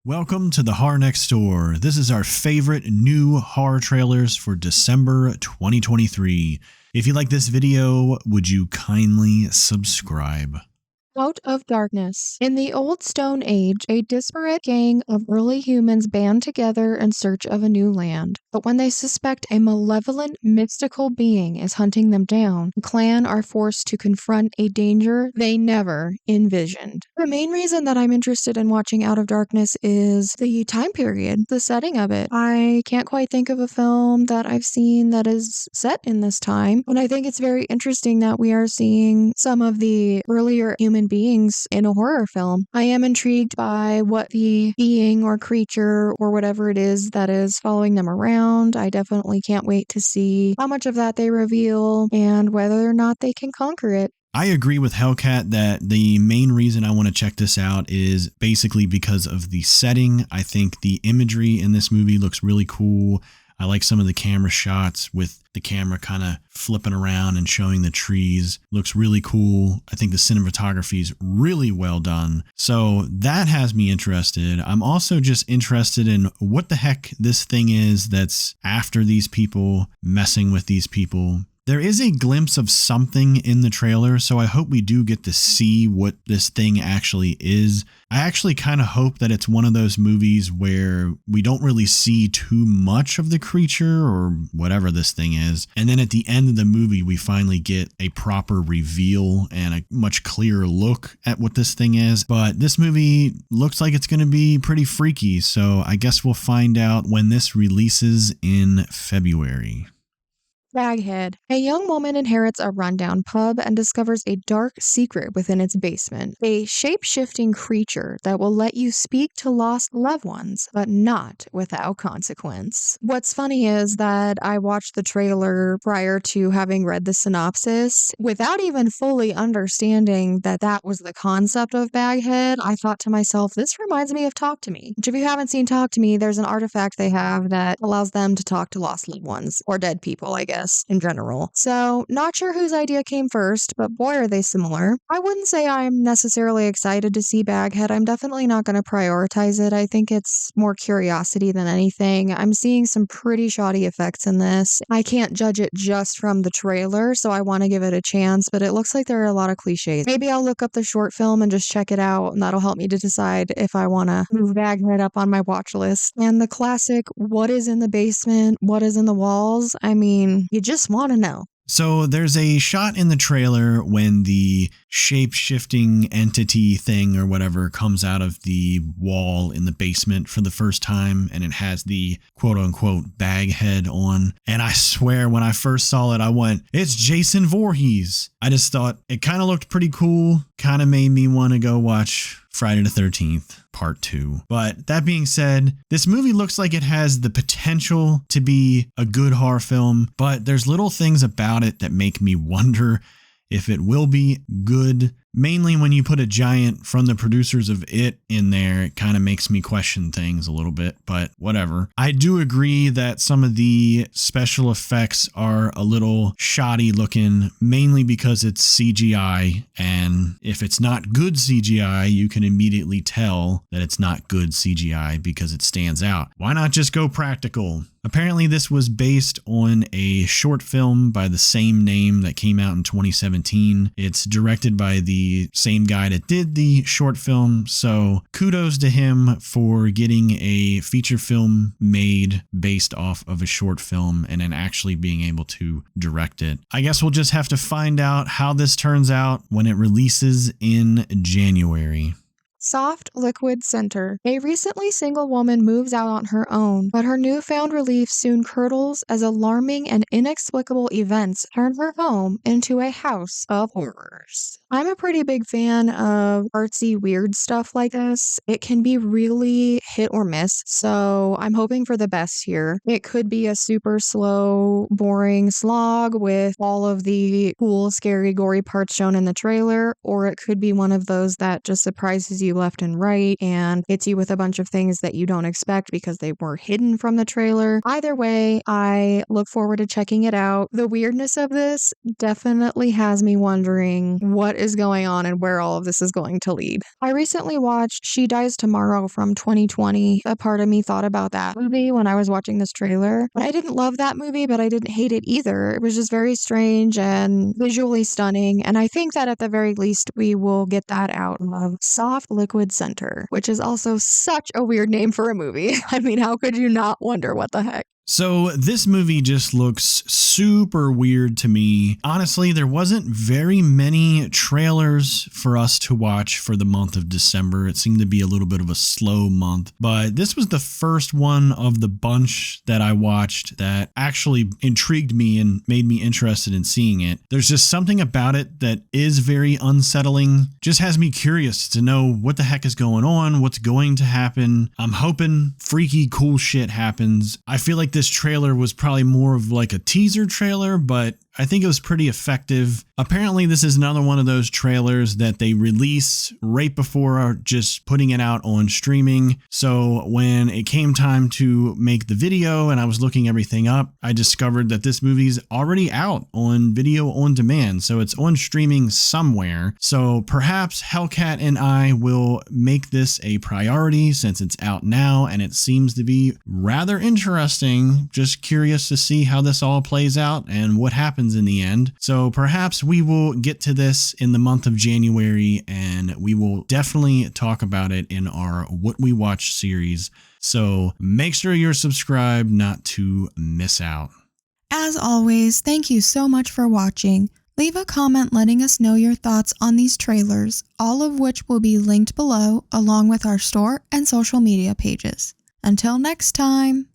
Welcome to the Horror Next Door. This is our favorite new horror trailers for December 2023. If you like this video, would you kindly subscribe? Out of darkness. In the old Stone Age, a disparate gang of early humans band together in search of a new land. But when they suspect a malevolent, mystical being is hunting them down, the clan are forced to confront a danger they never envisioned. The main reason that I'm interested in watching Out of Darkness is the time period, the setting of it. I can't quite think of a film that I've seen that is set in this time, and I think it's very interesting that we are seeing some of the earlier human beings in a horror film. I am intrigued by what the being or creature or whatever it is that is following them around. I definitely can't wait to see how much of that they reveal and whether or not they can conquer it. I agree with Hellcat that the main reason I want to check this out is basically because of the setting. I think the imagery in this movie looks really cool. I like some of the camera shots with the camera kind of flipping around and showing the trees. Looks really cool. I think the cinematography is really well done. So that has me interested. I'm also just interested in what the heck this thing is that's after these people, messing with these people. There is a glimpse of something in the trailer, so I hope we do get to see what this thing actually is. I actually kind of hope that it's one of those movies where we don't really see too much of the creature or whatever this thing is. And then at the end of the movie, we finally get a proper reveal and a much clearer look at what this thing is. But this movie looks like it's going to be pretty freaky, so I guess we'll find out when this releases in February. Baghead. A young woman inherits a rundown pub and discovers a dark secret within its basement. A shape-shifting creature that will let you speak to lost loved ones, but not without consequence. What's funny is that I watched the trailer prior to having read the synopsis. Without even fully understanding that that was the concept of Baghead, I thought to myself, this reminds me of Talk to Me. Which if you haven't seen Talk to Me, there's an artifact they have that allows them to talk to lost loved ones, or dead people, I guess, in general. So, not sure whose idea came first, but boy are they similar. I wouldn't say I'm necessarily excited to see Baghead. I'm definitely not going to prioritize it. I think it's more curiosity than anything. I'm seeing some pretty shoddy effects in this. I can't judge it just from the trailer, so I want to give it a chance, but it looks like there are a lot of cliches. Maybe I'll look up the short film and just check it out, and that'll help me to decide if I want to move Baghead up on my watch list. And the classic, what is in the basement, what is in the walls? I mean, you just want to know. So there's a shot in the trailer when the shape-shifting entity thing or whatever comes out of the wall in the basement for the first time, and it has the quote-unquote Baghead on. And I swear when I first saw it, I went, it's Jason Voorhees. I just thought it kind of looked pretty cool, kind of made me want to go watch Friday the 13th. Part 2. But that being said, this movie looks like it has the potential to be a good horror film, but there's little things about it that make me wonder if it will be good. Mainly when you put a giant from the producers of It in there, it kind of makes me question things a little bit, but whatever. I do agree that some of the special effects are a little shoddy looking, mainly because it's CGI, and if it's not good CGI, you can immediately tell that it's not good CGI because it stands out. Why not just go practical? Apparently this was based on a short film by the same name that came out in 2017. It's directed by the same guy that did the short film, so kudos to him for getting a feature film made based off of a short film and then actually being able to direct it. I guess we'll just have to find out how this turns out when it releases in January. Soft Liquid Center. A recently single woman moves out on her own, but her newfound relief soon curdles as alarming and inexplicable events turn her home into a house of horrors. I'm a pretty big fan of artsy, weird stuff like this. It can be really hit or miss, so I'm hoping for the best here. It could be a super slow, boring slog with all of the cool, scary, gory parts shown in the trailer, or it could be one of those that just surprises you left and right and hits you with a bunch of things that you don't expect because they were hidden from the trailer. Either way, I look forward to checking it out. The weirdness of this definitely has me wondering what what is going on and where all of this is going to lead. I recently watched She Dies Tomorrow from 2020. A part of me thought about that movie when I was watching this trailer. I didn't love that movie, but I didn't hate it either. It was just very strange and visually stunning, and I think that at the very least we will get that out of Soft Liquid Center, which is also such a weird name for a movie. I mean, how could you not wonder what the heck? So this movie just looks super weird to me. Honestly, there wasn't very many trailers for us to watch for the month of December. It seemed to be a little bit of a slow month, but this was the first one of the bunch that I watched that actually intrigued me and made me interested in seeing it. There's just something about it that is very unsettling. Just has me curious to know what the heck is going on, what's going to happen. I'm hoping freaky cool shit happens. I feel like this trailer was probably more of like a teaser trailer, but I think it was pretty effective. Apparently, this is another one of those trailers that they release right before just putting it out on streaming. So when it came time to make the video and I was looking everything up, I discovered that this movie's already out on video on demand. So it's on streaming somewhere. So perhaps Hellcat and I will make this a priority since it's out now and it seems to be rather interesting. Just curious to see how this all plays out and what happens in the end. So perhaps we will get to this in the month of January and we will definitely talk about it in our What We Watch series. So make sure you're subscribed not to miss out. As always, thank you so much for watching. Leave a comment letting us know your thoughts on these trailers, all of which will be linked below along with our store and social media pages. Until next time.